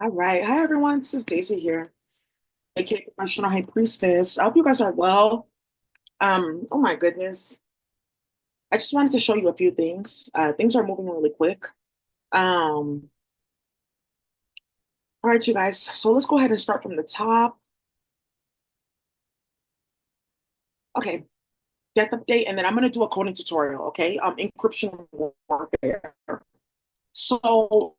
All right. Hi, everyone. This is Daisy here, aka Professional High Priestess. I hope you guys are well. Oh my goodness. I just wanted to show you a few things. Things are moving really quick. Um, all right, you guys. So let's go ahead and start from the top. Okay, death update, and then I'm gonna do a coding tutorial, okay? Encryption warfare. So,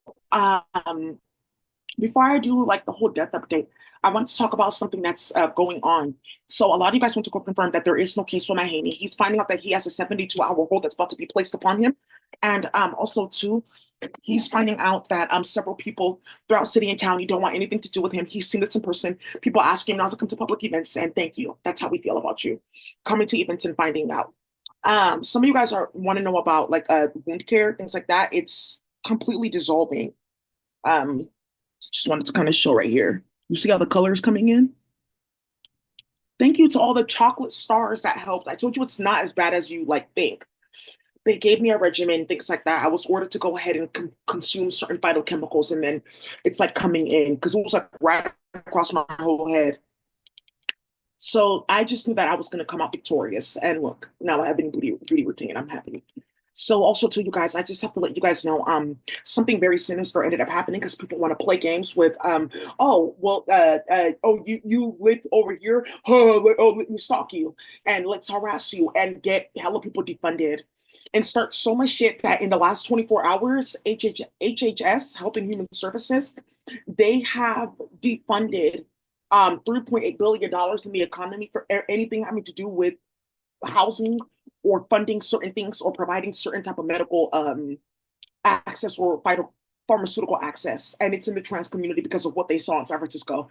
before I do like the whole death update, I want to talk about something that's going on. So a lot of you guys want to go confirm that there is no case for Mahaney. He's finding out that he has a 72-hour hold that's about to be placed upon him. And also too, he's finding out that several people throughout city and county don't want anything to do with him. He's seen this in person. People asking him not to come to public events, and thank you. That's how we feel about you. Coming to events and finding out. Some of you guys are want to know about like wound care, things like that. It's completely dissolving. Um, just wanted to kind of show right here. You see how the color is coming in? Thank you to all the chocolate stars that helped. I told you it's not as bad as you like think. They gave me a regimen, things like that. I was ordered to go ahead and consume certain phytochemicals, and then it's like coming in because it was like right across my whole head. So I just knew that I was going to come out victorious. And look, now I have a beauty routine. I'm happy. So also to you guys, I just have to let you guys know, something very sinister ended up happening because people want to play games with, oh, you live over here, let me stalk you and let's harass you and get hella people defunded and start so much shit that in the last 24 hours, HHS, Health and Human Services, they have defunded $3.8 billion in the economy for anything having to do with housing or funding certain things or providing certain type of medical access or pharmaceutical access. And it's in the trans community because of what they saw in San Francisco.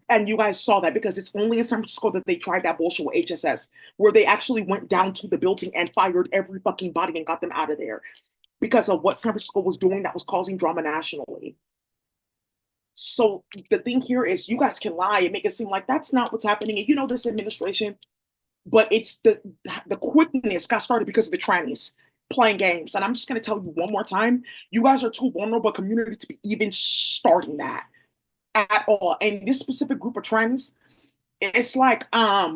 And you guys saw that because it's only in San Francisco that they tried that bullshit with HSS, where they actually went down to the building and fired every fucking body and got them out of there because of what San Francisco was doing that was causing drama nationally. So the thing here is you guys can lie and make it seem like that's not what's happening. And you know this administration, but it's the quickness got started because of the trannies playing games. And I'm just gonna tell you one more time, you guys are too vulnerable a community to be even starting that at all. And this specific group of trannies, it's like I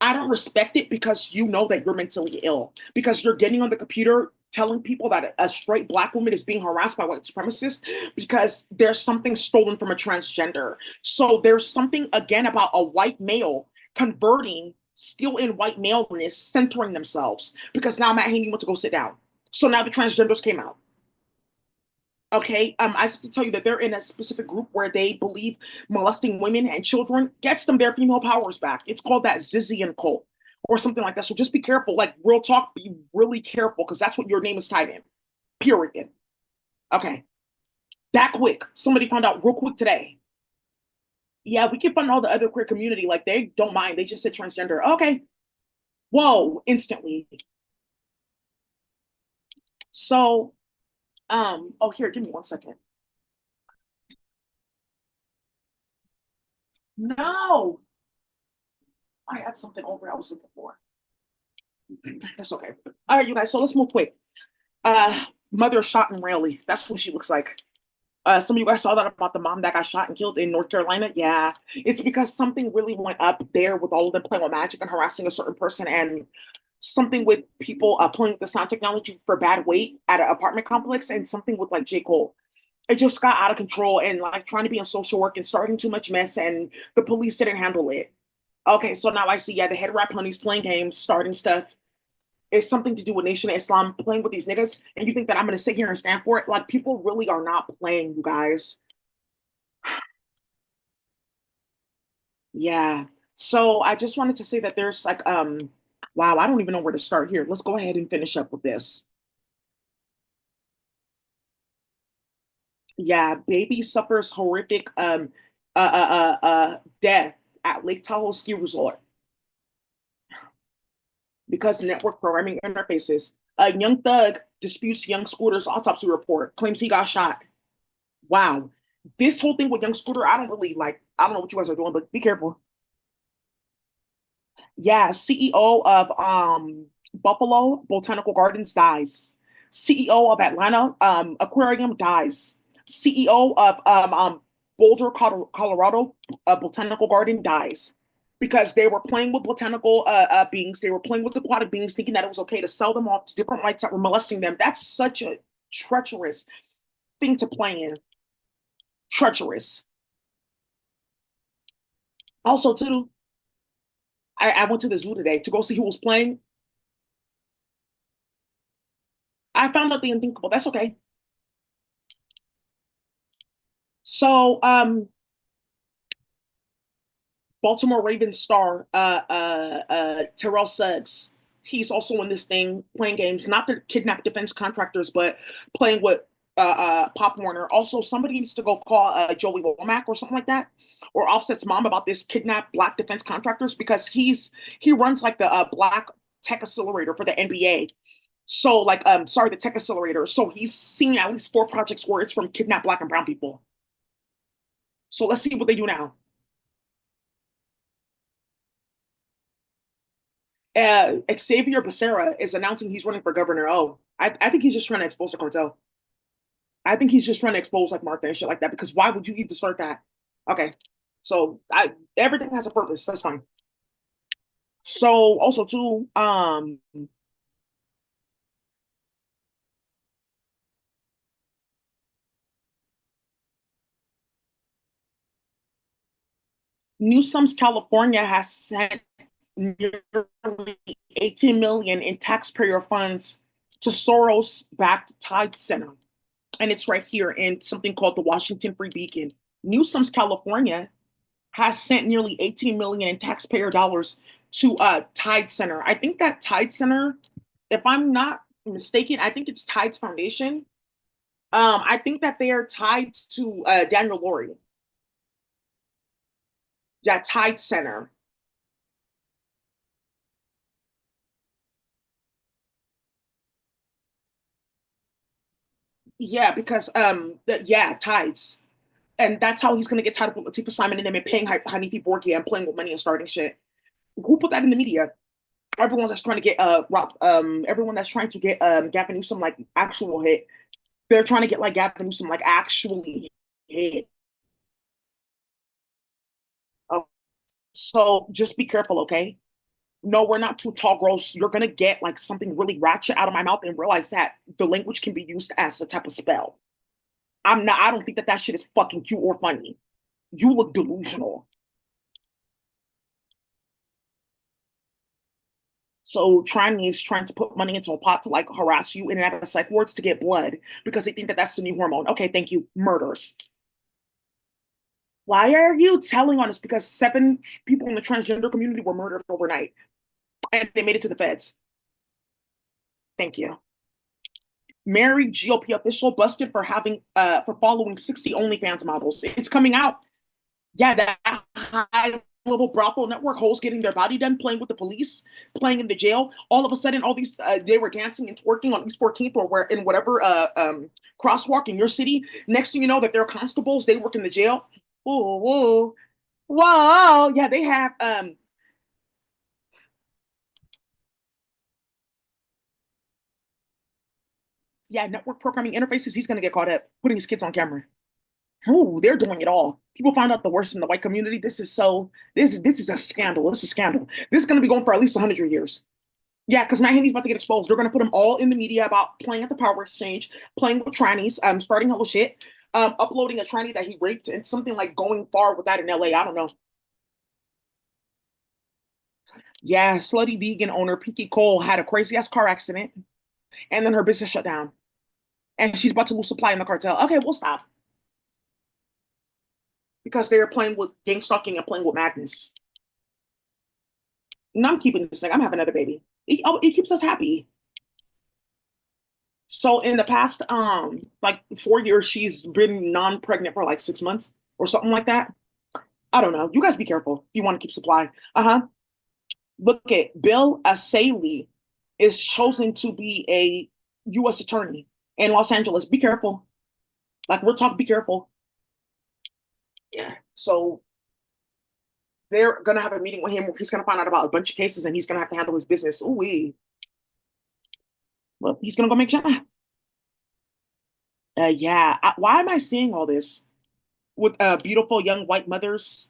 don't respect it because you know that you're mentally ill because you're getting on the computer telling people that a straight black woman is being harassed by white supremacists because there's something stolen from a transgender. So there's something again about a white male converting still in white maleness, centering themselves because now Matt Haney went to go sit down. So now the transgenders came out. Okay, I just to tell you that they're in a specific group where they believe molesting women and children gets them their female powers back. It's called that Zizian cult or something like that. So just be careful. Like real talk, be really careful because that's what your name is tied in. Period. Okay, that quick. Somebody found out real quick today. Yeah, we can fund all the other queer community. Like they don't mind. They just said transgender. Okay. Whoa, instantly. So, oh here, give me 1 second. No, I had something over I was looking for. That's okay. All right, you guys. So let's move quick. Mother shot in Raleigh. That's what she looks like. Some of you guys saw that about the mom that got shot and killed in North Carolina. Yeah, it's because something really went up there with all of them playing with magic and harassing a certain person, and something with people playing with the sound technology for bad weight at an apartment complex, and something with like J. Cole. It just got out of control and like trying to be in social work and starting too much mess, and the police didn't handle it. Okay, so now I see, yeah, the head rap honeys playing games, starting stuff. It's something to do with Nation of Islam playing with these niggas, and you think that I'm gonna sit here and stand for it? Like people really are not playing, you guys. Yeah. So I just wanted to say that there's like wow, I don't even know where to start here. Let's go ahead and finish up with this. Yeah, baby suffers horrific death at Lake Tahoe ski resort because network programming interfaces. A young thug disputes young Scooter's autopsy report, claims he got shot. Wow. This whole thing with young Scooter, I don't really like, I don't know what you guys are doing, but be careful. Yeah, CEO of Buffalo Botanical Gardens dies. CEO of Atlanta Aquarium dies. CEO of Boulder, Colorado, botanical garden dies because they were playing with botanical beings. They were playing with aquatic beings, thinking that it was okay to sell them off to different lights that were molesting them. That's such a treacherous thing to play in. Treacherous. Also, too, I went to the zoo today to go see who was playing. I found out the unthinkable. That's okay. So, Baltimore Ravens star Terrell Suggs. He's also in this thing playing games, not to kidnap defense contractors, but playing with Pop Warner. Also, somebody needs to go call Joey Womack or something like that, or Offset's mom about this kidnap black defense contractors because he runs like the black tech accelerator for the NBA. So like sorry, the tech accelerator. So he's seen at least four projects where it's from kidnap black and brown people. So let's see what they do now. Xavier Becerra is announcing he's running for governor. Oh, I think he's just trying to expose the cartel. I think he's just trying to expose like Martha and shit like that because why would you even start that? Okay, so I everything has a purpose. That's fine. So also too, Newsom's California has sent nearly 18 million in taxpayer funds to Soros-backed Tide Center, and it's right here in something called the Washington Free Beacon. Newsom's California has sent nearly 18 million in taxpayer dollars to Tide Center. I think that Tide Center, if I'm not mistaken, I think it's Tide's foundation. I think that they are tied to Daniel Laurie. Yeah, Tide Center. Yeah, because yeah, Tides. And that's how he's gonna get tied up with Latifah Simon and them and paying Hanifi Borgia and playing with money and starting shit. Who put that in the media? Everyone that's trying to get everyone that's trying to get Gavin Newsom like actual hit. They're trying to get like Gavin Newsom like actually hit. Oh, so just be careful, okay? No, we're not too tall, gross. You're gonna get like something really ratchet out of my mouth and realize that the language can be used as a type of spell. I'm not. I don't think that that shit is fucking cute or funny. You look delusional. So Chinese trying to put money into a pot to like harass you in and out of psych wards to get blood because they think that that's the new hormone. Okay, thank you. Murders. Why are you telling on us? Because seven people in the transgender community were murdered overnight and they made it to the feds. Thank you. Married GOP official busted for having for following 60 OnlyFans models. It's coming out. Yeah, that high level brothel network hoes getting their body done, playing with the police, playing in the jail. All of a sudden, all these they were dancing and twerking on East 14th or where in whatever crosswalk in your city. Next thing you know, that they're constables. They work in the jail. Whoa, whoa, whoa! Yeah, they have yeah network programming interfaces. He's gonna get caught up putting his kids on camera. Oh, they're doing it all. People find out the worst in the white community. This is a scandal. This is a scandal. This is going to be going for at least 100 years. Yeah, because Matt Haney's about to get exposed. They're going to put them all in the media about playing at the power exchange, playing with trannies, starting hella shit, uploading a tranny that he raped, and something like going far with that in LA. I don't know. Yeah, slutty vegan owner Pinky Cole had a crazy ass car accident, and then her business shut down, and she's about to lose supply in the cartel. Okay, we'll stop because they're playing with gang stalking and playing with madness. And I'm keeping this thing. I'm having another baby. It keeps us happy. So in the past, like 4 years, she's been non-pregnant for like 6 months or something like that. I don't know. You guys be careful if you want to keep supply. Uh-huh. Look at Bill Asalee is chosen to be a U.S. attorney in Los Angeles. Be careful. Like we're talking, be careful. Yeah. So they're gonna have a meeting with him where he's gonna find out about a bunch of cases and he's gonna have to handle his business. Ooh, well, he's gonna go make sure. Yeah. Why am I seeing all this with beautiful young white mothers,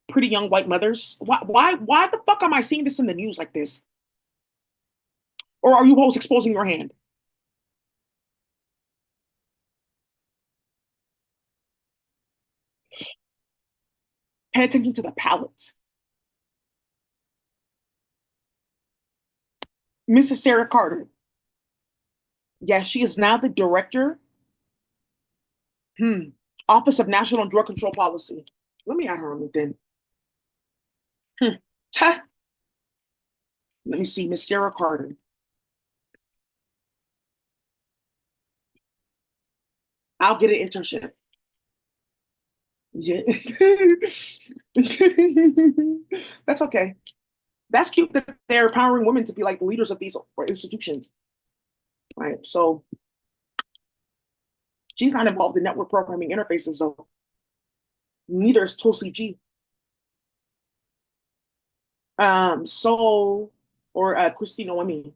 pretty young white mothers? Why the fuck am I seeing this in the news like this? Or are you hoes exposing your hand? Pay attention to the palette. Mrs. Sarah Carter. Yes, she is now the director, hmm, Office of National Drug Control Policy. Let me add her on LinkedIn. Hmm. Ta. Let me see, Miss Sarah Carter. I'll get an internship. Yeah. That's okay. That's cute that they're empowering women to be like the leaders of these institutions. Right. So she's not involved in network programming interfaces though. Neither is Tulsi G. So or Christina Noemi.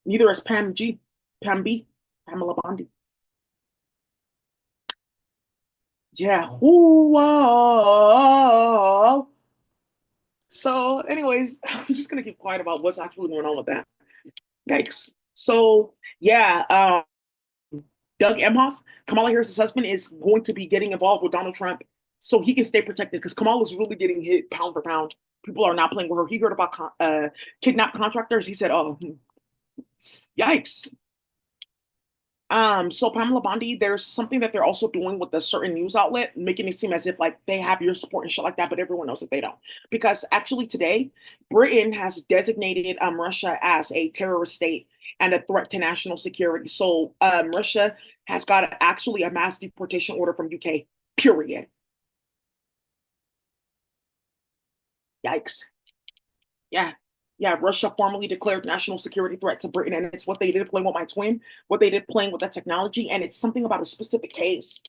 Neither is Pam G. Pam B. Pamela Bondi. Yeah. Ooh, whoa. So, anyways, I'm just gonna keep quiet about what's actually going on with that. Yikes. So, yeah, Doug Emhoff, Kamala Harris's husband, is going to be getting involved with Donald Trump so he can stay protected because Kamala's really getting hit pound for pound. People are not playing with her. He heard about kidnapped contractors. He said, "Oh, yikes." So Pamela Bondi, there's something that they're also doing with a certain news outlet, making it seem as if like they have your support and shit like that, but everyone knows that they don't. Because actually today, Britain has designated Russia as a terrorist state and a threat to national security. So Russia has got actually a mass deportation order from UK. Period. Yikes. Yeah. Yeah, Russia formally declared national security threat to Britain, and it's what they did playing with my twin, what they did playing with that technology, and it's something about a specific case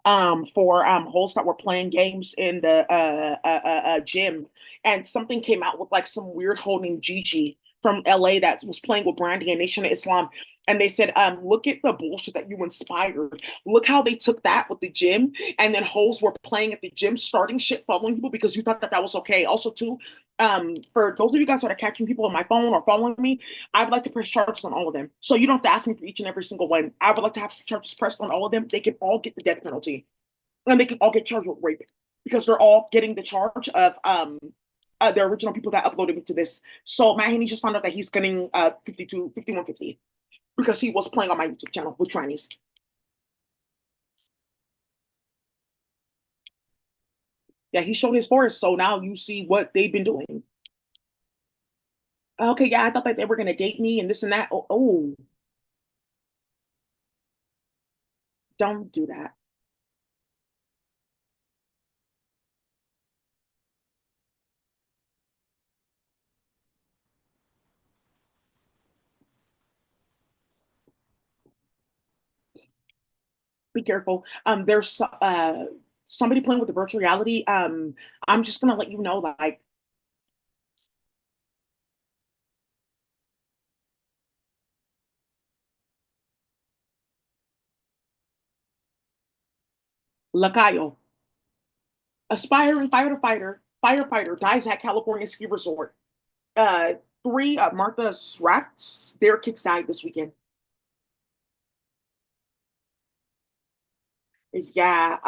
for hosts that were playing games in the gym, and something came out with like some weird hoe named Gigi from LA that was playing with Brandy and Nation of Islam, and they said, look at the bullshit that you inspired. Look how they took that with the gym, and then hoes were playing at the gym, starting shit, following people because you thought that that was okay. Also, too, for those of you guys that are catching people on my phone or following me, I would like to press charges on all of them. So you don't have to ask me for each and every single one. I would like to have charges pressed on all of them. They can all get the death penalty, and they can all get charged with rape because they're all getting the charge of the original people that uploaded me to this. So Matt Haney just found out that he's getting 5150 because he was playing on my YouTube channel with Chinese. Yeah, he showed his forest. So now you see what they've been doing. Okay, yeah, I thought that they were gonna date me and this and that. Oh, don't do that. Be careful. There's somebody playing with the virtual reality. I'm just gonna let you know, like, Lacayo, aspiring firefighter dies at California ski resort. Uh, three Martha Rats, their kids died this weekend. Yeah,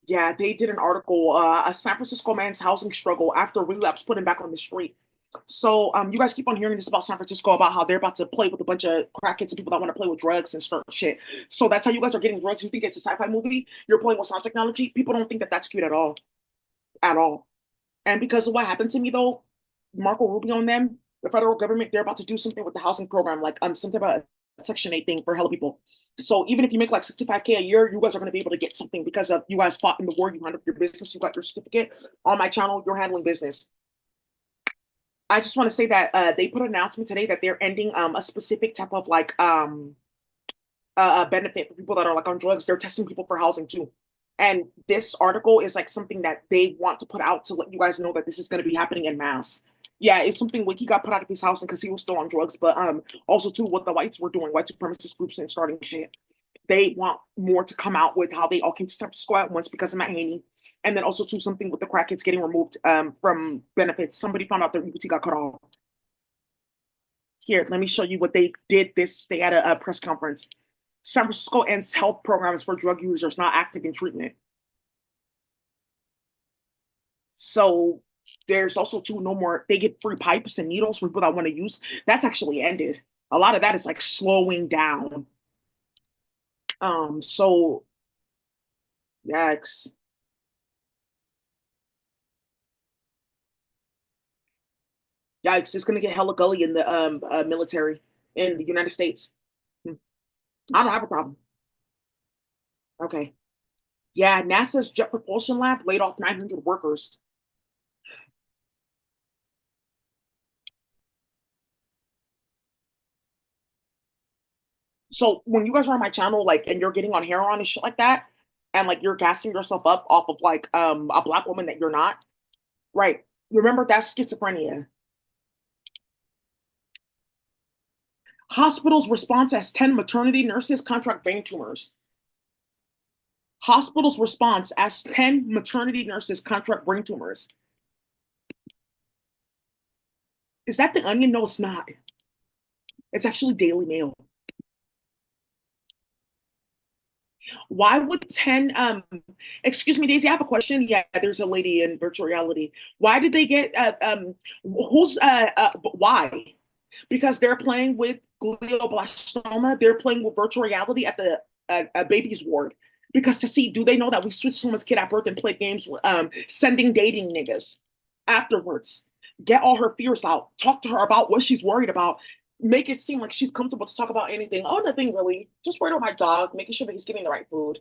yeah, they did an article, a San Francisco man's housing struggle after relapse put him back on the street. So, you guys keep on hearing this about San Francisco about how they're about to play with a bunch of crackheads and people that want to play with drugs and start shit. So that's how you guys are getting drugs. You think it's a sci-fi movie? You're playing with sound technology. People don't think that that's cute at all. And because of what happened to me though, Marco Rubio and them, the federal government, they're about to do something with the housing program, like something about a Section 8 thing for hella people. So even if you make like 65K a year, you guys are gonna be able to get something because of you guys fought in the war, you handled your business, you got your certificate. On my channel, you're handling business. I just want to say that they put an announcement today that they're ending a specific type of like benefit for people that are like on drugs. They're testing people for housing too. And this article is like something that they want to put out to let you guys know that this is going to be happening in mass. Yeah, it's something like he got put out of his house because he was still on drugs. But also too, what the whites were doing, white supremacist groups and starting shit. They want more to come out with how they all came to San Francisco at once because of Matt Haney. And then also too something with the crackheads getting removed from benefits. Somebody found out their EBT got cut off. Here, let me show you what they did this day at a press conference. San Francisco ends health programs for drug users not active in treatment. So there's also too no more. They get free pipes and needles for people that want to use. That's actually ended. A lot of that is like slowing down. So yikes, yikes! It's gonna get hella gully in the military in the United States. Hmm. I don't have a problem. Okay. Yeah, NASA's Jet Propulsion Lab laid off 900 workers. So when you guys are on my channel, like, and you're getting on heroin and shit like that, and like you're gassing yourself up off of like a black woman that you're not, right? Remember that's schizophrenia. Hospitals response as 10 maternity nurses contract brain tumors. Hospitals response as 10 maternity nurses contract brain tumors. Is that the Onion? No, it's not. It's actually Daily Mail. Why would 10 excuse me, Daisy, I have a question. Yeah, there's a lady in virtual reality. Why did they get who's why? Because they're playing with glioblastoma, they're playing with virtual reality at the baby's ward. Because to see, do they know that we switched someone's kid at birth and played games with sending dating niggas afterwards? Get all her fears out. Talk to her about what she's worried about. Make it seem like she's comfortable to talk about anything. Oh, nothing really. Just worried about my dog, making sure that he's getting the right food.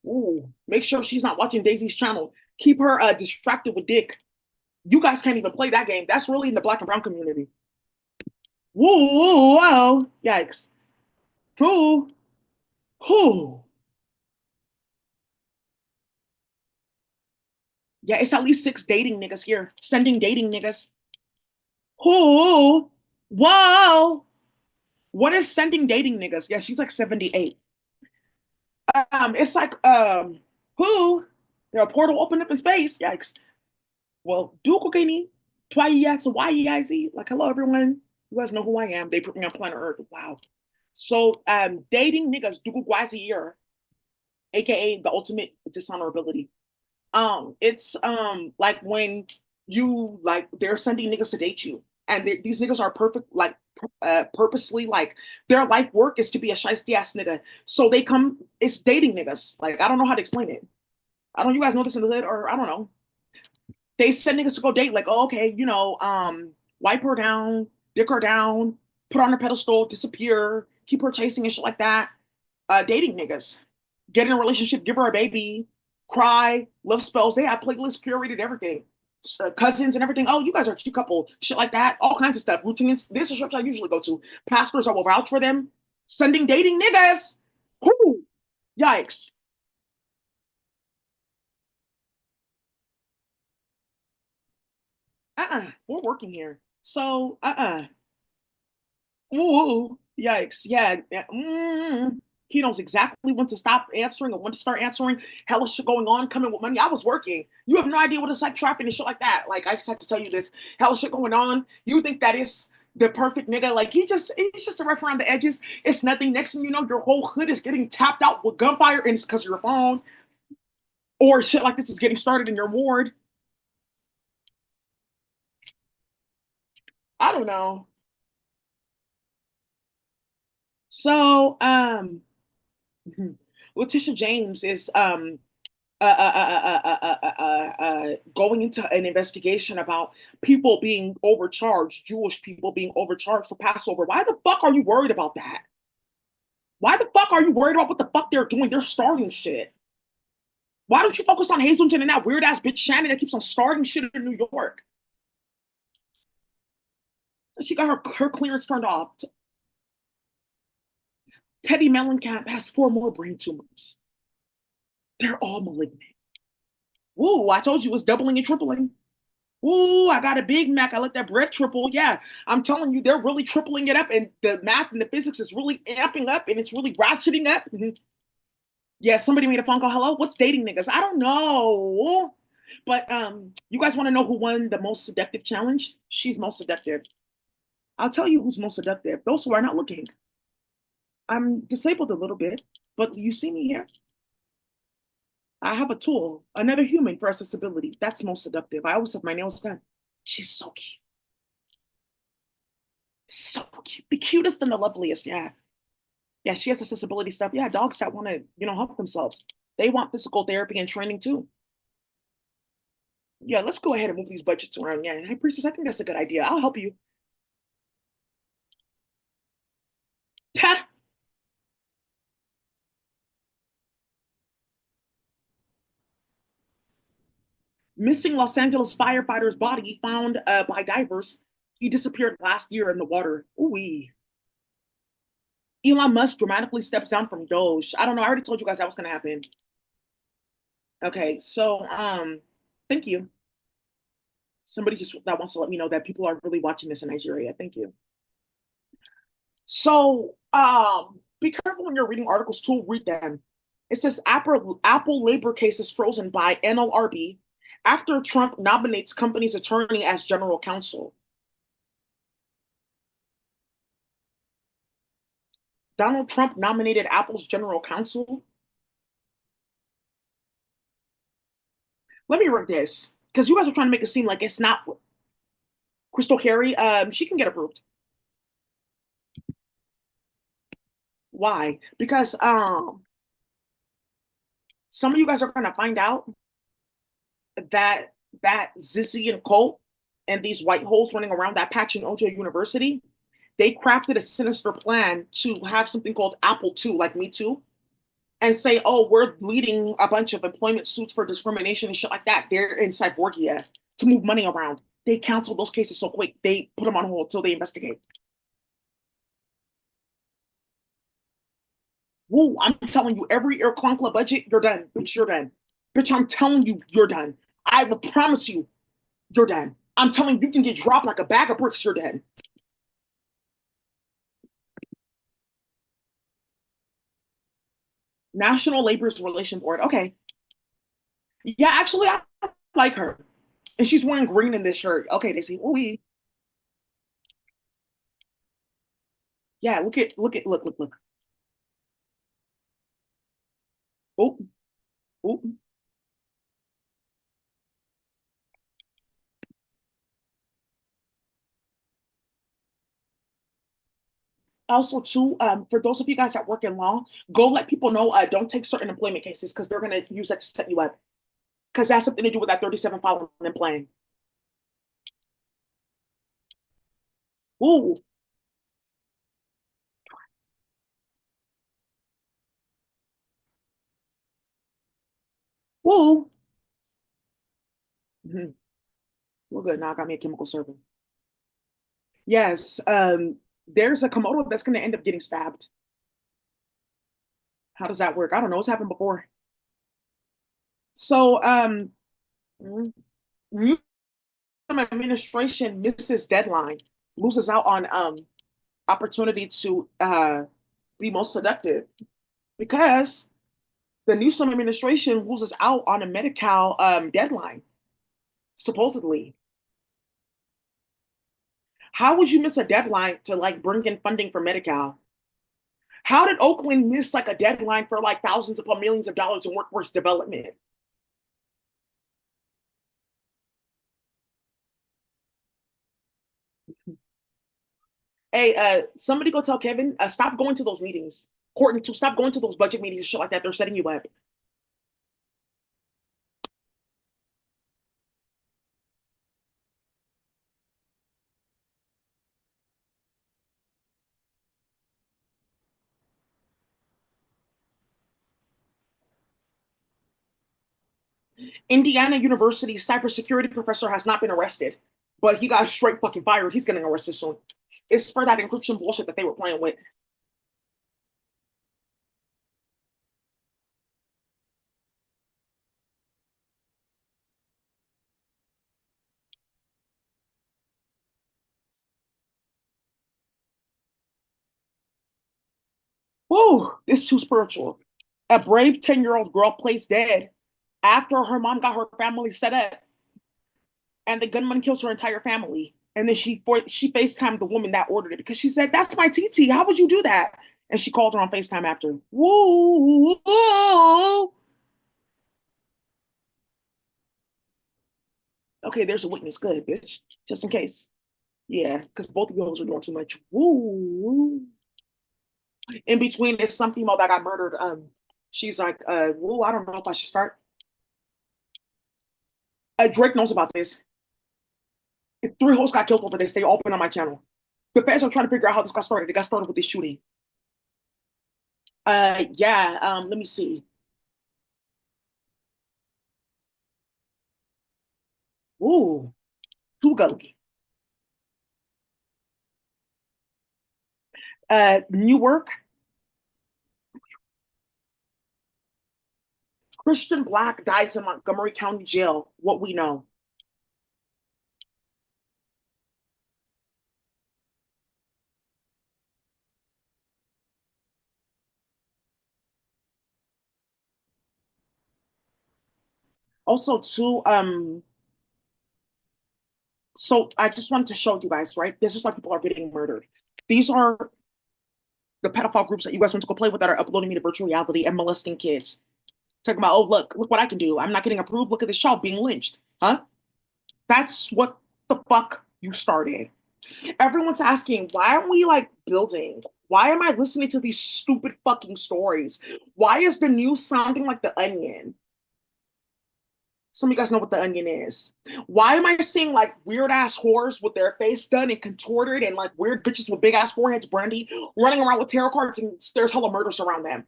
Ooh, make sure she's not watching Daisy's channel. Keep her distracted with dick. You guys can't even play that game. That's really in the black and brown community. Whoa, whoa, whoa. Yikes. Who? Who? Yeah, it's at least 6 dating niggas here. Sending dating niggas. Who? Whoa. What is sending dating niggas? Yeah, she's like 78. It's like, who? A portal opened up in space. Yikes. Well, Duke Kenny, Twice, Y-E-I-Z. Like, hello, everyone. You guys know who I am. They put me on planet Earth. Wow. So, dating niggas, Duke Gwazier, aka the ultimate dishonorability. It's like when you like they're sending niggas to date you, and these niggas are perfect, like purposely like their life work is to be a shiesty ass nigga. So they come, it's dating niggas. Like I don't know how to explain it. I don't. You guys know this in the hood, or I don't know. They send niggas to go date, like, oh, okay, wipe her down, dick her down, put her on a pedestal, disappear, keep her chasing and shit like that. Dating niggas, get in a relationship, give her a baby, cry, love spells. They have playlists curated, everything. Cousins and everything. Oh, you guys are a cute couple. Shit like that. All kinds of stuff. Routines. This is church I usually go to. Pastors, I will vouch for them. Sending dating niggas. Whoo! Yikes. We're working here. So, Ooh, yikes. Yeah. Yeah. He knows exactly when to stop answering and when to start answering. Hella shit going on, coming with money. I was working. You have no idea what it's like trapping and shit like that. Like, I just have to tell you this. Hella shit going on. You think that is the perfect nigga. Like, he's just a rough around the edges. It's nothing. Next thing you know, your whole hood is getting tapped out with gunfire and it's because of your phone. Or shit like this is getting started in your ward. I don't know. So, Letitia James is going into an investigation about people being overcharged, Jewish people being overcharged for Passover. Why the fuck are you worried about that? Why the fuck are you worried about what the fuck they're doing? They're starting shit. Why don't you focus on Hazelton and that weird ass bitch Shannon that keeps on starting shit in New York? She got her clearance turned off. Teddy Mellencamp has 4 more brain tumors. They're all malignant. Whoa, I told you it was doubling and tripling. Ooh, I got a Big Mac. I let that bread triple. Yeah, I'm telling you, they're really tripling it up, and the math and the physics is really amping up, and it's really ratcheting up. Mhm. Yeah, somebody made a phone call. Hello, what's dating niggas? I don't know. But you guys want to know who won the most seductive challenge? She's most seductive. I'll tell you who's most seductive. Those who are not looking. I'm disabled a little bit, but you see me here. I have a tool, another human for accessibility. That's most seductive. I always have my nails done. She's so cute. So cute. The cutest and the loveliest. Yeah. Yeah, she has accessibility stuff. Yeah, dogs that want to, help themselves. They want physical therapy and training too. Yeah, let's go ahead and move these budgets around. Yeah, High Priestess, I think that's a good idea. I'll help you. Ta! Missing Los Angeles firefighter's body found by divers. He disappeared last year in the water. Ooh. Elon Musk dramatically steps down from Doge. I don't know. I already told you guys that was going to happen. Okay, so thank you. Somebody just that wants to let me know that people are really watching this in Nigeria. Thank you. So be careful when you're reading articles too. Read them. It says Apple labor case is frozen by NLRB after Trump nominates company's attorney as general counsel. Donald Trump nominated Apple's general counsel. Let me read this because you guys are trying to make it seem like it's not Crystal Carey. She can get approved. Why? Because some of you guys are going to find out that Zizzy and Colt and these white holes running around that patch in OJ University, they crafted a sinister plan to have something called Apple 2, like Me Too, and say, oh, we're leading a bunch of employment suits for discrimination and shit like that. They're in Cyborgia to move money around. They canceled those cases so quick. They put them on hold until they investigate. Woo, I'm telling you, every Air Clunkla budget, you're done. Bitch, you're done. Bitch, I'm telling you, you're done. I will promise you, you're done. I'm telling you, you can get dropped like a bag of bricks, you're done. National Labor Relations Board. Okay. Yeah, actually, I like her. And she's wearing green in this shirt. Okay, they see. Oh, yeah, look. Oh, oh. Also, too, for those of you guys that work in law, go let people know don't take certain employment cases because they're going to use that to set you up. Because that's something to do with that 37 following and playing. Ooh, ooh. Mm-hmm. We're good. Now I got me a chemical server. Yes, there's a Komodo that's going to end up getting stabbed. How does that work? I don't know. It's happened before. So, new administration misses deadline, loses out on opportunity to be most seductive because the Newsom administration loses out on a Medi-Cal deadline, supposedly. How would you miss a deadline to like bring in funding for Medi-Cal? How did Oakland miss like a deadline for like thousands upon millions of dollars in workforce development? Hey, somebody go tell Kevin, stop going to those meetings. Courtney, to stop going to those budget meetings and shit like that. They're setting you up. Indiana University cybersecurity professor has not been arrested, but he got straight fucking fired. He's getting arrested soon. It's for that encryption bullshit that they were playing with. Whoa, this is too spiritual. A brave 10-year-old girl plays dead after her mom got her family set up, and the gunman kills her entire family. And then she FaceTimed the woman that ordered it because she said, "That's my TT. How would you do that?" And she called her on FaceTime after. Woo! Okay, there's a witness. Good, bitch. Just in case. Yeah, because both of those are doing too much. Woo! In between, there's some female that got murdered. She's like, woo, I don't know if I should start. Drake knows about this. Three hosts got killed over this. They all been on my channel. The fans are trying to figure out how this got started. It got started with this shooting. Yeah. Let me see. Ooh, too gully. Newark, Christian Black dies in Montgomery County Jail. What we know. Also, too, so I just wanted to show you guys, right? This is why people are getting murdered. These are the pedophile groups that you guys went to go play with that are uploading me to virtual reality and molesting kids. Talking about, oh, look what I can do. I'm not getting approved. Look at this child being lynched. Huh? That's what the fuck you started. Everyone's asking, why aren't we like building? Why am I listening to these stupid fucking stories? Why is the news sounding like the onion? Some of you guys know what the onion is. Why am I seeing like weird ass whores with their face done and contorted and like weird bitches with big ass foreheads, Brandy, running around with tarot cards and there's hella murders around them?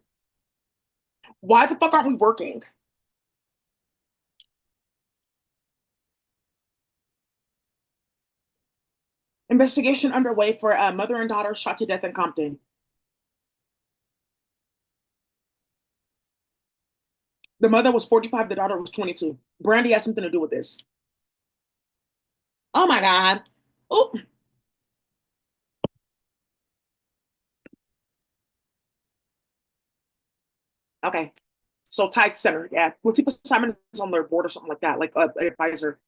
Why the fuck aren't we working? Investigation underway for a mother and daughter shot to death in Compton. The mother was 45, the daughter was 22. Brandy has something to do with this. Oh my God. Oh, okay. So Tide Center, yeah. Latifah Simon is on their board or something like that, like an advisor.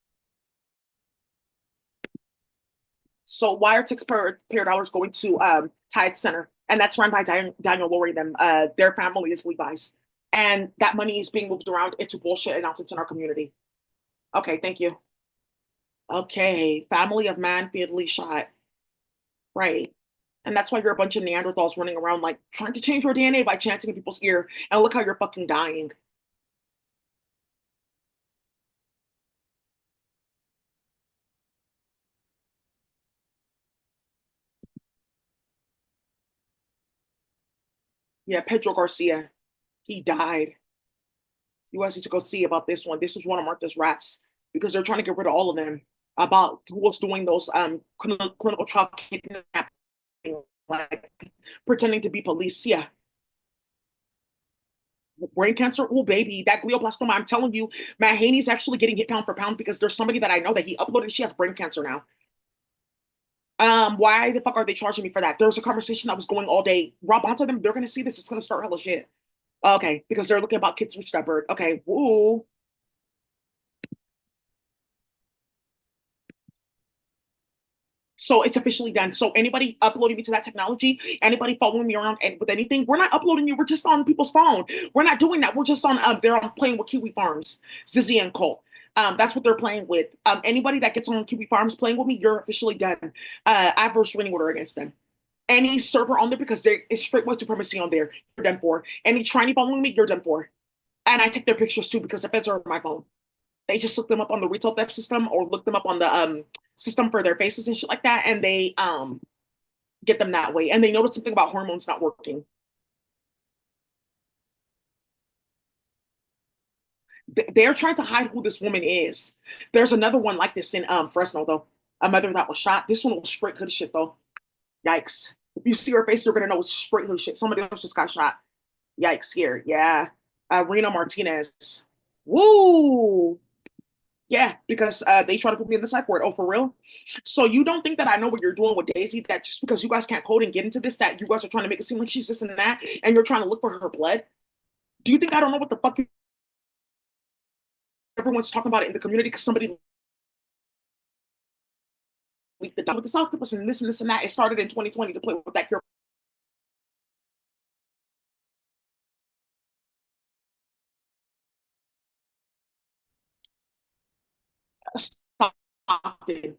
So wire takes pair dollars going to Tide Center, and that's run by Daniel Lowry. Them, their family is Levi's, and that money is being moved around into bullshit announcements in our community. Okay, thank you. Okay, family of man fatally shot. Right. And that's why you're a bunch of Neanderthals running around like trying to change your DNA by chanting in people's ear. And look how you're fucking dying. Yeah, Pedro Garcia, he died. You guys need to go see about this one. This is one of Martha's rats because they're trying to get rid of all of them about who was doing those clinical trial kidnapping, like pretending to be police. Yeah, brain cancer. Oh, baby, that glioblastoma. I'm telling you, Matt Haney's actually getting hit pound for pound because there's somebody that I know that he uploaded. She has brain cancer now. Why the fuck are they charging me for that? There's a conversation that was going all day. Rob onto them. They're gonna see this. It's gonna start hella shit. Okay, because they're looking about kids switch that bird. Okay, woo. So it's officially done. So anybody uploading me to that technology, anybody following me around and with anything, we're not uploading you. We're just on people's phone. We're not doing that. We're just on. They're on playing with Kiwi Farms, Zizzy and Cole. That's what they're playing with. Anybody that gets on Kiwi Farms playing with me, you're officially done. Adverse restraining order against them. Any server on there because there is straight white supremacy on there. You're done for. Any trying following me, you're done for. And I take their pictures too because the feds are on my phone. They just look them up on the retail theft system or look them up on the system for their faces and shit like that, and they get them that way. And they notice something about hormones not working. They're trying to hide who this woman is. There's another one like this in Fresno though. A mother that was shot. This one was straight hood shit though. Yikes. If you see her face, you're gonna know it's straight hood shit. Somebody else just got shot. Yikes here. Yeah. Rena Martinez. Woo! Yeah, because they try to put me in the psych ward. Oh, for real? So you don't think that I know what you're doing with Daisy? That just because you guys can't code and get into this, that you guys are trying to make it seem like she's this and that, and you're trying to look for her blood? Do you think I don't know what the fuck everyone's talking about it in the community because somebody leaked the with this octopus and this and that? It started in 2020 to play with that cure. Stopped it.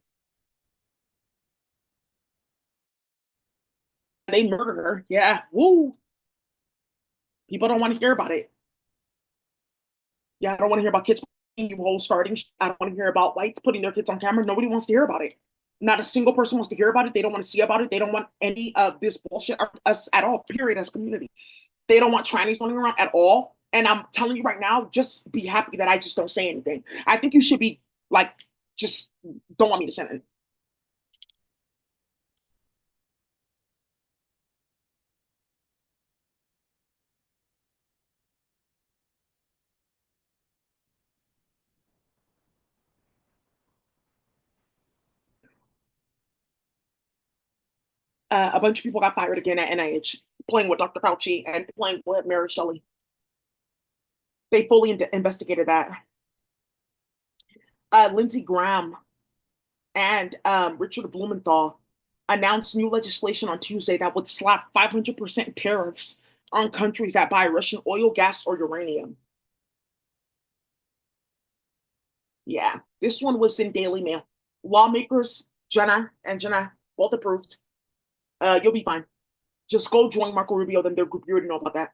They murdered her. Yeah. Woo. People don't want to hear about it. Yeah, I don't want to hear about kids you whole starting. I don't want to hear about whites putting their kids on camera. Nobody wants to hear about it. Not a single person wants to hear about it. They don't want to see about it. They don't want any of this bullshit us at all. Period. As a community, they don't want trannies running around at all. And I'm telling you right now, just be happy that I just don't say anything. I think you should be like, just don't want me to send it. A bunch of people got fired again at NIH, playing with Dr. Fauci and playing with Mary Shelley. They fully investigated that. Lindsey Graham and Richard Blumenthal announced new legislation on Tuesday that would slap 500% tariffs on countries that buy Russian oil, gas, or uranium. Yeah, this one was in Daily Mail. Lawmakers, Jenna, both approved. You'll be fine. Just go join Marco Rubio, then their group. You already know about that.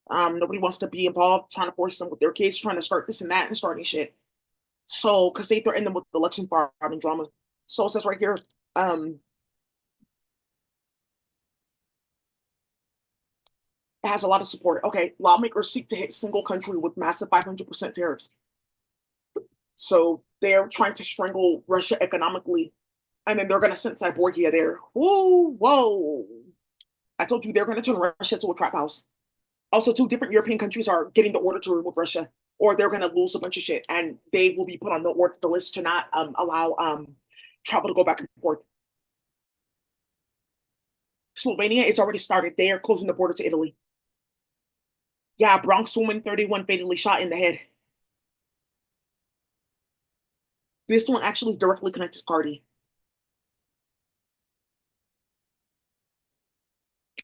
Nobody wants to be involved, trying to force them with their case, trying to start this and that and starting shit. So, because they threatened them with election fraud and drama. So it says right here, it has a lot of support. Okay, lawmakers seek to hit single country with massive 500% tariffs. So they're trying to strangle Russia economically, and then they're going to send Cyborgia there. Whoa, whoa. I told you they're going to turn Russia to a trap house. Also, two different European countries are getting the order to remove Russia, or they're going to lose a bunch of shit, and they will be put on the list to not allow travel to go back and forth. Slovenia, it's already started. They are closing the border to Italy. Yeah, Bronx woman 31 fatally shot in the head. This one actually is directly connected to Cardi.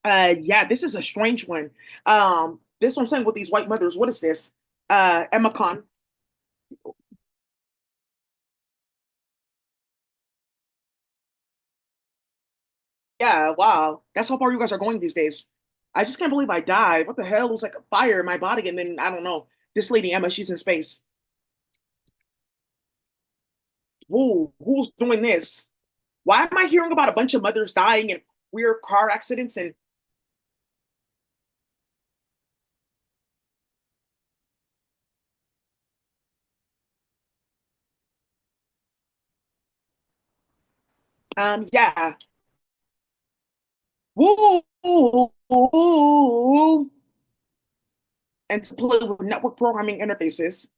Yeah, this is a strange one. This one I'm saying with these white mothers. What is this? Emma Khan. Yeah, wow. That's how far you guys are going these days. I just can't believe I died. What the hell? It was like a fire in my body, and then I don't know. This lady Emma, she's in space. Whoa, who's doing this? Why am I hearing about a bunch of mothers dying in weird car accidents and yeah. Woo and to play with network programming interfaces.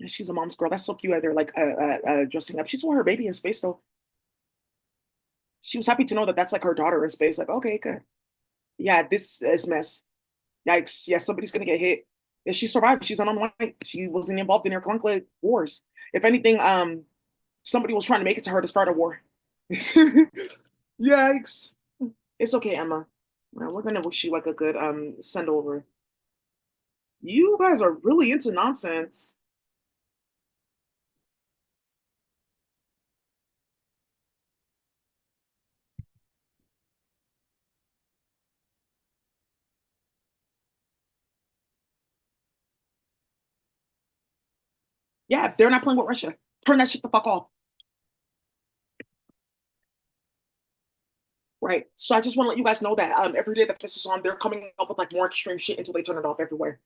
She's a mom's girl. That's so cute. They're like dressing up. She saw her baby in space though. She was happy to know that that's like her daughter in space. Like, okay, good. Yeah, this is mess. Yikes. Yeah, somebody's gonna get hit. Yeah, she survived. She's an unwhite. She wasn't involved in their conflict wars. If anything, somebody was trying to make it to her to start a war. Yikes. It's okay, Emma. We're gonna wish you like a good send over. You guys are really into nonsense. Yeah, they're not playing with Russia. Turn that shit the fuck off. Right. So I just want to let you guys know that every day that this is on, they're coming up with like more extreme shit until they turn it off everywhere.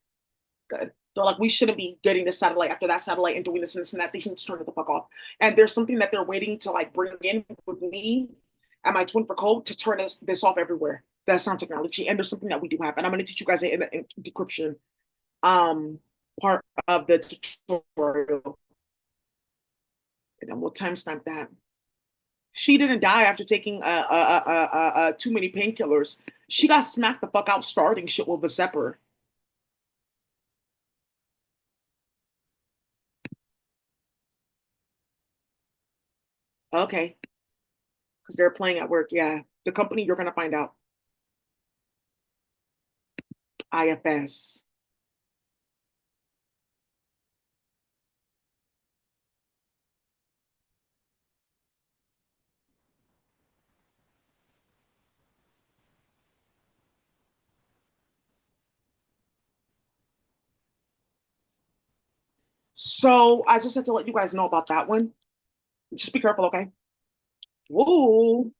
Good. They're like, we shouldn't be getting this satellite after that satellite and doing this and that. They should turn it the fuck off. And there's something that they're waiting to like bring in with me and my twin for code to turn this off everywhere. That's sound technology, and there's something that we do have, and I'm going to teach you guys it in the decryption um part of the tutorial, and then we'll timestamp that. She didn't die after taking too many painkillers. She got smacked the fuck out starting shit with a Zephyr. Okay, because they're playing at work. Yeah, the company you're gonna find out. IFS. So I just had to let you guys know about that one. Just be careful, okay? Whoa.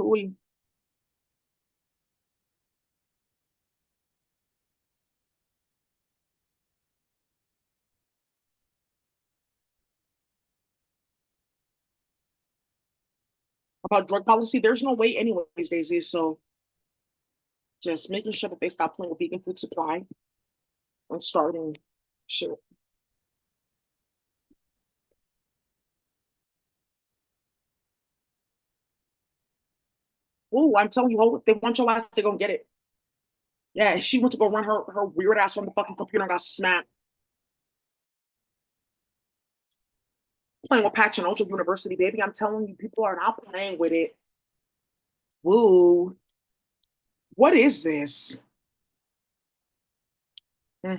Ooh. About drug policy, there's no way anyways, Daisy. So just making sure that they stop playing with vegan food supply and starting shit. Oh, I'm telling you, if they want your ass, they're gonna get it. Yeah, she went to go run her weird ass on the fucking computer and got smacked playing with Patch and Ultra University, baby. I'm telling you, people are not playing with it. Woo. What is this? Hmm.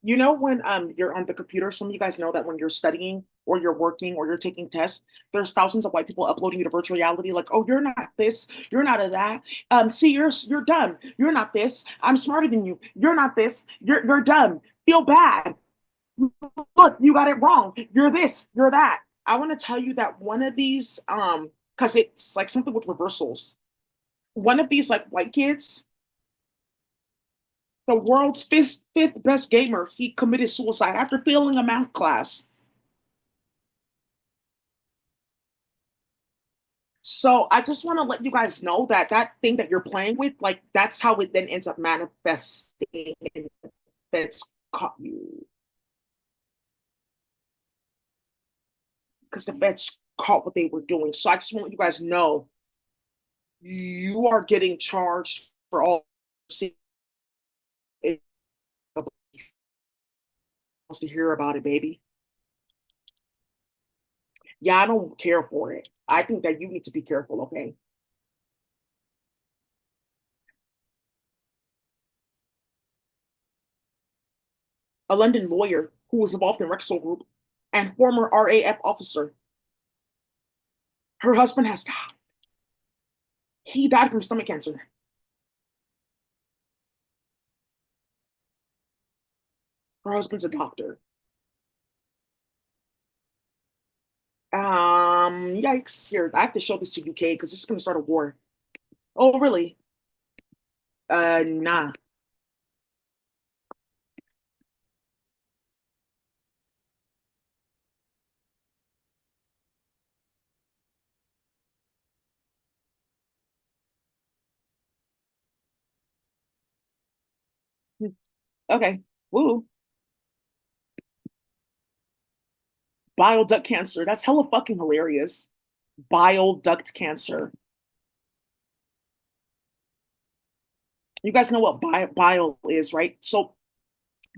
You know when you're on the computer, some of you guys know that when you're studying or you're working or you're taking tests, there's thousands of white people uploading you to virtual reality, like, oh, you're not this, you're not a that. See, you're dumb. You're not this. I'm smarter than you. You're not this. You're dumb. Feel bad. Look, you got it wrong. You're this, you're that. I want to tell you that one of these, because it's like something with reversals. One of these like white kids, the world's fifth best gamer, he committed suicide after failing a math class. So I just want to let you guys know that that thing that you're playing with, like that's how it then ends up manifesting that's caught you because the feds caught what they were doing. So I just want you guys to know you are getting charged for all wants to hear about it, baby. Yeah, I don't care for it. I think that you need to be careful, okay? A London lawyer who was involved in Rexall Group and former RAF officer. Her husband has died. He died from stomach cancer. Her husband's a doctor. Yikes. Here, I have to show this to UK because this is gonna start a war. Oh, really? Nah. Okay. Woo. Bile duct cancer. That's hella fucking hilarious. Bile duct cancer. You guys know what bile is, right? So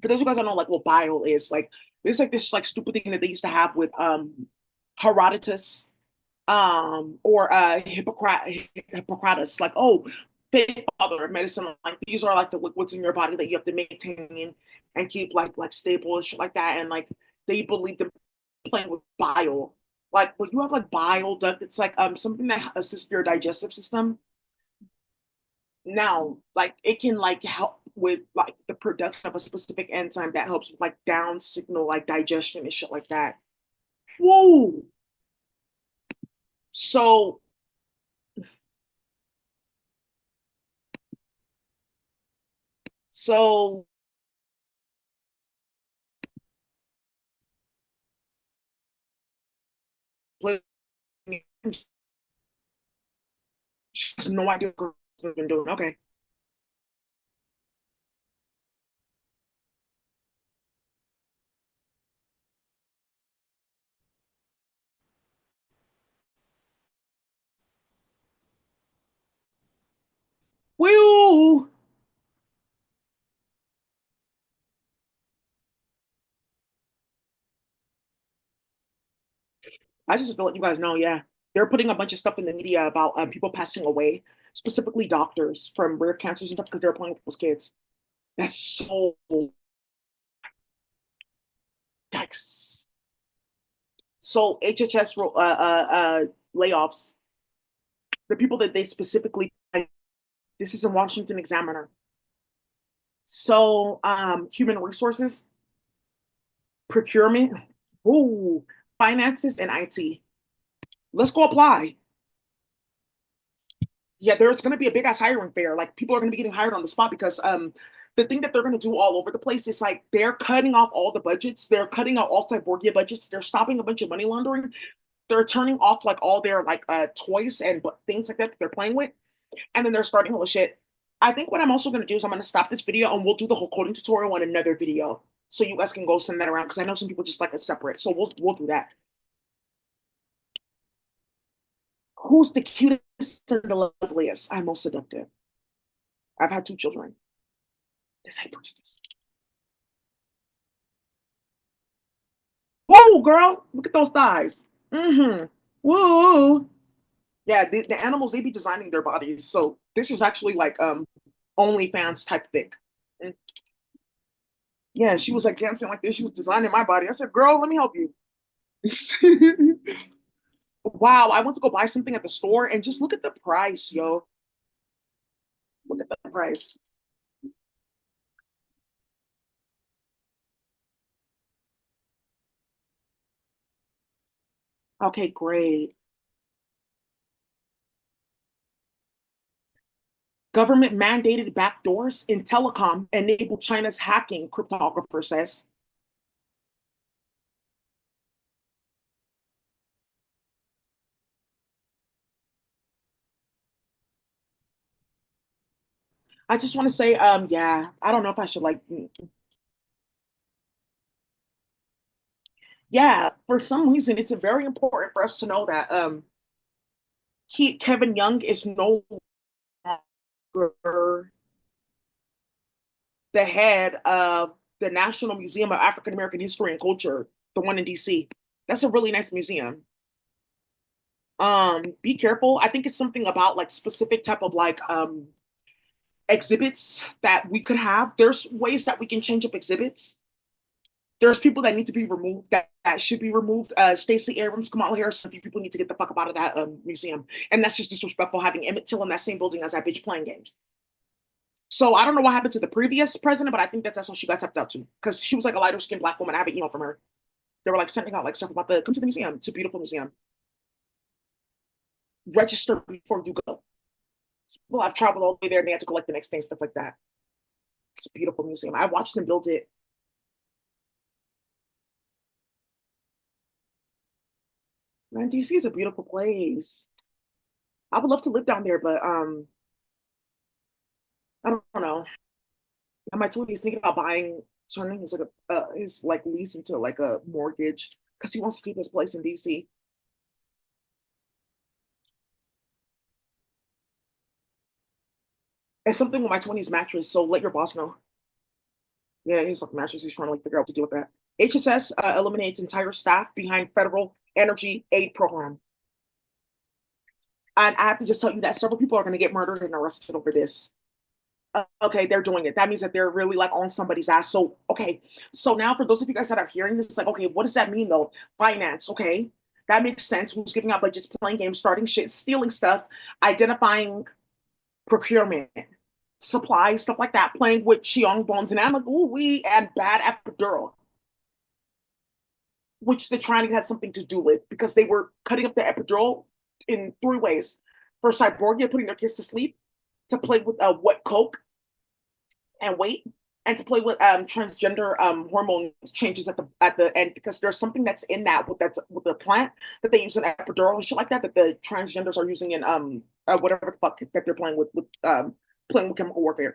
for those of you guys don't know like what bile is, like there's like this like stupid thing that they used to have with Herodotus or Hippocrates, like, oh, father of medicine, like these are like the liquids in your body that you have to maintain and keep like stable and shit like that. And like they believe them playing with bile. Like when you have like bile duct, it's like something that assists your digestive system. Now, like it can like help with like the production of a specific enzyme that helps with like down signal like digestion and shit like that. Whoa. So so She has no idea what she's been doing. Okay. Well, I just have to let you guys know, yeah. They're putting a bunch of stuff in the media about people passing away, specifically doctors from rare cancers and stuff because they're playing with those kids. That's so yikes. So HHS layoffs, the people that they specifically, this is a Washington Examiner. So human resources, procurement, ooh, finances, and IT. Let's go apply. Yeah, there's going to be a big ass hiring fair. Like people are going to be getting hired on the spot because the thing that they're going to do all over the place is like they're cutting off all the budgets. They're cutting out all Cyborgia budgets. They're stopping a bunch of money laundering. They're turning off like all their like toys and things like that they're playing with, and then they're starting all the shit. I think what I'm also going to do is I'm going to stop this video and we'll do the whole coding tutorial on another video, so you guys can go send that around because I know some people just like it separate. So we'll do that. Who's the cutest and the loveliest? I'm most seductive. I've had two children. This high priestess. Whoa, girl, look at those thighs. Mm-hmm. Whoa. Yeah, the animals they be designing their bodies. So this is actually like OnlyFans type thick. Mm. Yeah, she was like dancing like this. She was designing my body. I said, girl, let me help you. Wow, I went to go buy something at the store and just look at the price, yo. Look at the price. Okay, great. Government mandated backdoors in telecom enable China's hacking, cryptographer says. I just want to say, yeah, I don't know if I should like, yeah, for some reason, it's very important for us to know that Kevin Young is no longer the head of the National Museum of African American History and Culture, the one in DC. That's a really nice museum. Be careful. I think it's something about like specific type of like exhibits that we could have. There's ways that we can change up exhibits. There's people that need to be removed that should be removed. Stacey Abrams, Kamala Harris, a few people need to get the fuck up out of that museum. And that's just disrespectful having Emmett Till in that same building as that bitch playing games. So I don't know what happened to the previous president, but I think that's how she got tapped out to. Because she was like a lighter skinned black woman. I have an email from her. They were like sending out like stuff about the come to the museum. It's a beautiful museum. Register before you go. Well, I've traveled all the way there and they had to collect the next day and stuff like that. It's a beautiful museum. I watched them build it. Man, DC is a beautiful place. I would love to live down there, but I don't know. In my 20s, thinking about buying, turning his like lease into like a mortgage because he wants to keep his place in DC. It's something with my 20s mattress, so let your boss know. Yeah, his like mattress. He's trying to like figure out what to do with that. HSS eliminates entire staff behind federal energy aid program. And I have to just tell you that several people are going to get murdered and arrested over this. Okay, they're doing it. That means that they're really like on somebody's ass. So, okay. So now for those of you guys that are hearing this, like, okay, what does that mean though? Finance, okay. That makes sense. Who's giving out budgets, playing games, starting shit, stealing stuff, identifying procurement, supplies, stuff like that, playing with Cheong bombs. And I'm like, ooh, we and bad epidural, which the training had something to do with because they were cutting up the epidural in three ways. For Cyborgia, putting their kids to sleep, to play with wet coke and wait, and to play with transgender hormone changes at the end, because there's something that's in that with the plant that they use in epidural and shit like that, that the transgenders are using in whatever the fuck that they're playing with playing with chemical warfare.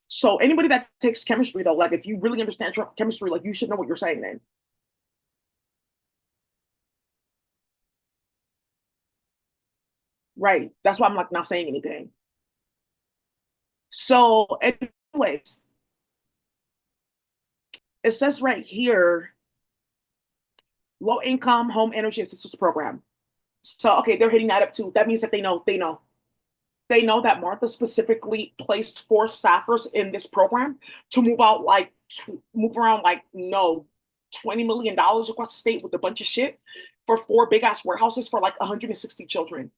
So anybody that takes chemistry though, like if you really understand chemistry, like you should know what you're saying then. Right. That's why I'm like not saying anything. So anyways, it says right here, low income home energy assistance program. So okay, they're hitting that up too. That means that they know that Martha specifically placed four staffers in this program to move out like move around like no $20 million across the state with a bunch of shit for four big ass warehouses for like 160 children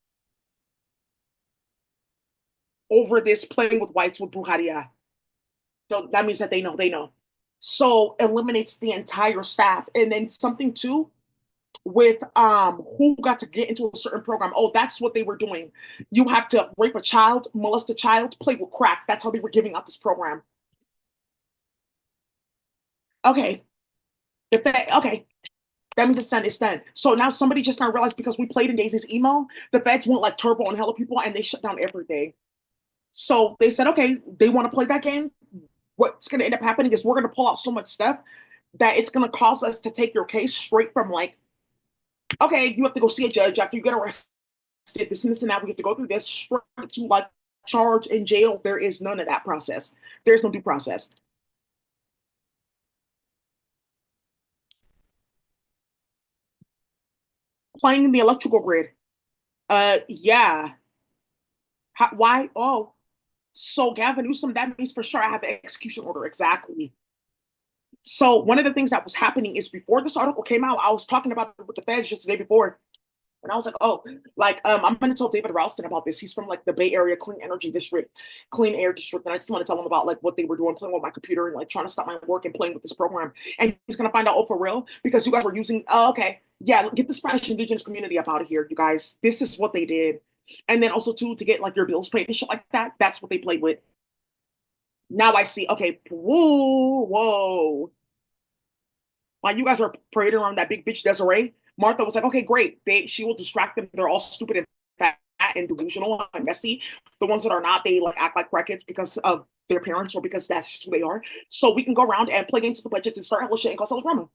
over this playing with whites with brujeria. So that means that they know. So eliminates the entire staff. And then something too with who got to get into a certain program. Oh, that's what they were doing. You have to rape a child, molest a child, play with crack. That's how they were giving out this program. Okay. Okay. That means it's done. It's done. So now somebody just now realized because we played in Daisy's email, the feds went like turbo on hella people and they shut down everything. So they said, okay, they want to play that game. What's going to end up happening is we're going to pull out so much stuff that it's going to cause us to take your case straight from like, okay, you have to go see a judge after you get arrested, this and this and that. We have to go through this straight to like charge in jail. There is none of that process. There's no due process. Playing in the electrical grid. Yeah. Why? Oh, so Gavin Newsom, that means for sure I have the execution order. Exactly. So one of the things that was happening is before this article came out, I was talking about it with the feds just the day before. And I was like, oh, like I'm gonna tell David Ralston about this. He's from like the Bay Area Clean Energy District, Clean Air District. And I just want to tell him about like what they were doing, playing with my computer and like trying to stop my work and playing with this program. And he's gonna find out, oh, for real, because you guys were using, oh, okay, yeah, get the Spanish indigenous community up out of here, you guys. This is what they did. And then also too to get like your bills paid and shit like that. That's what they played with. Now I see, okay, whoa, whoa. While you guys are parading around that big bitch Desiree, Martha was like, okay, great. She will distract them. They're all stupid and fat and delusional and messy. The ones that are not, they like act like crackheads because of their parents or because that's just who they are. So we can go around and play games with the budgets and start hella shit and cause hella drama.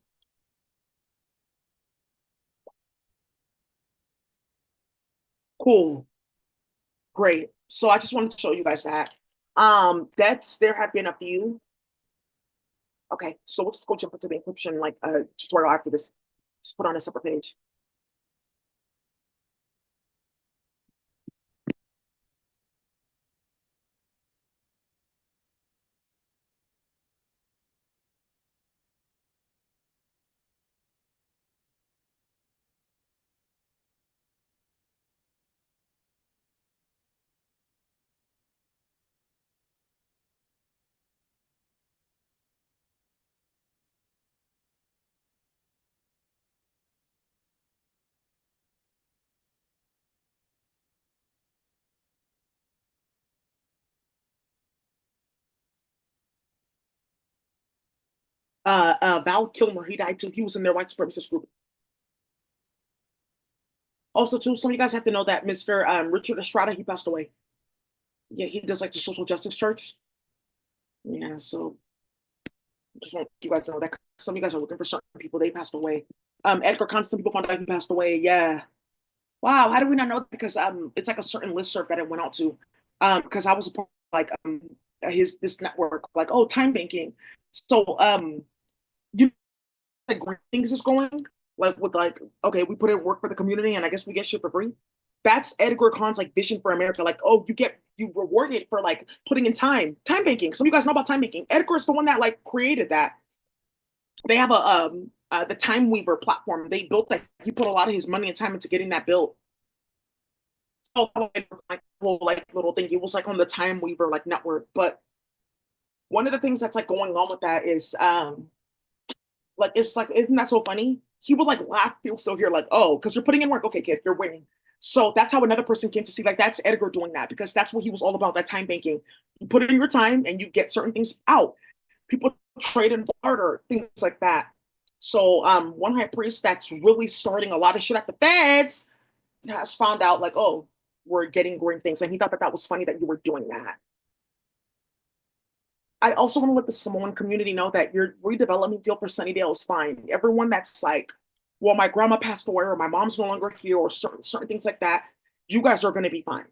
Cool. Great. So I just wanted to show you guys that. That's there have been a few. Okay, so we'll just go jump into the encryption like tutorial after this. Just put on a separate page. Val Kilmer, he died too. He was in their white supremacist group. Also, too, some of you guys have to know that Mr. Richard Estrada, he passed away. Yeah, he does like the social justice church. Yeah, so just want you guys to know that some of you guys are looking for certain people. They passed away. Edgar Conn, some people found out he passed away. Yeah. Wow, how did we not know that? Because it's like a certain listserv that it went out to. Because I was a part of, like his this network, like oh time banking. So you know, like green things is going like with like okay we put in work for the community and I guess we get shit for free. That's Edgar Conn's like vision for America. Like oh you rewarded for like putting in time banking. Some of you guys know about time banking. Edgar's the one that like created that. They have a the Time Weaver platform. They built that. He put a lot of his money and time into getting that built. So like whole like little thing. It was like on the Time Weaver like network. But one of the things that's like going on with that is like it's like isn't that so funny? He would like laugh, feel still here, like, oh, because you're putting in work. Okay, kid, you're winning. So that's how another person came to see, like, that's Edgar doing that because that's what he was all about, that time banking. You put in your time and you get certain things out. People trade and barter, things like that. So one high priest that's really starting a lot of shit at the feds has found out like, oh, we're getting green things, and he thought that that was funny that you were doing that. I also want to let the Samoan community know that your redevelopment deal for Sunnydale is fine. Everyone that's like, well, my grandma passed away, or my mom's no longer here, or certain things like that, you guys are going to be fine.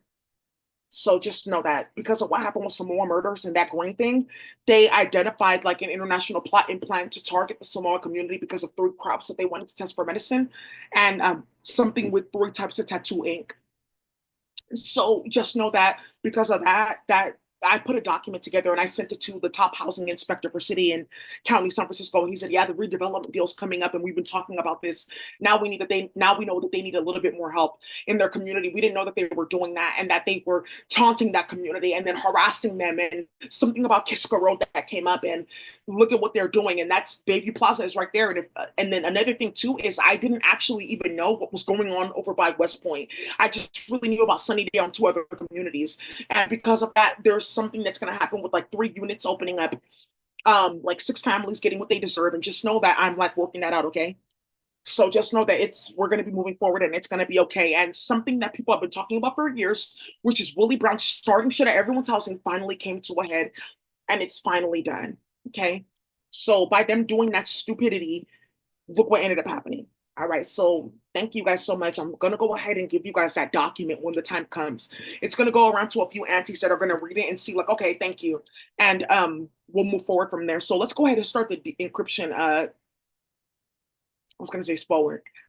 So just know that because of what happened with Samoa murders and that green thing, they identified like an international plot and plan to target the Samoa community because of three crops that they wanted to test for medicine, and something with three types of tattoo ink. So just know that because of that, that I put a document together and I sent it to the top housing inspector for city and county San Francisco. And he said, yeah, the redevelopment deal's coming up and we've been talking about this. Now we know that they need a little bit more help in their community. We didn't know that they were doing that and that they were taunting that community and then harassing them, and something about Kiska Road that came up, and look at what they're doing. And that's Bayview Plaza is right there. And then another thing too is I didn't actually even know what was going on over by West Point. I just really knew about Sunnydale and two other communities. And because of that, there's something that's going to happen with like three units opening up, like six families getting what they deserve. And just know that I'm like working that out, okay? So just know that we're going to be moving forward and it's going to be okay. And something that people have been talking about for years, which is Willie Brown starting shit at everyone's housing, finally came to a head, and it's finally done. Okay. So by them doing that stupidity, look what ended up happening. All right. So thank you guys so much. I'm going to go ahead and give you guys that document when the time comes. It's going to go around to a few aunties that are going to read it and see, like, okay, thank you. And we'll move forward from there. So let's go ahead and start the encryption. I was going to say spell work.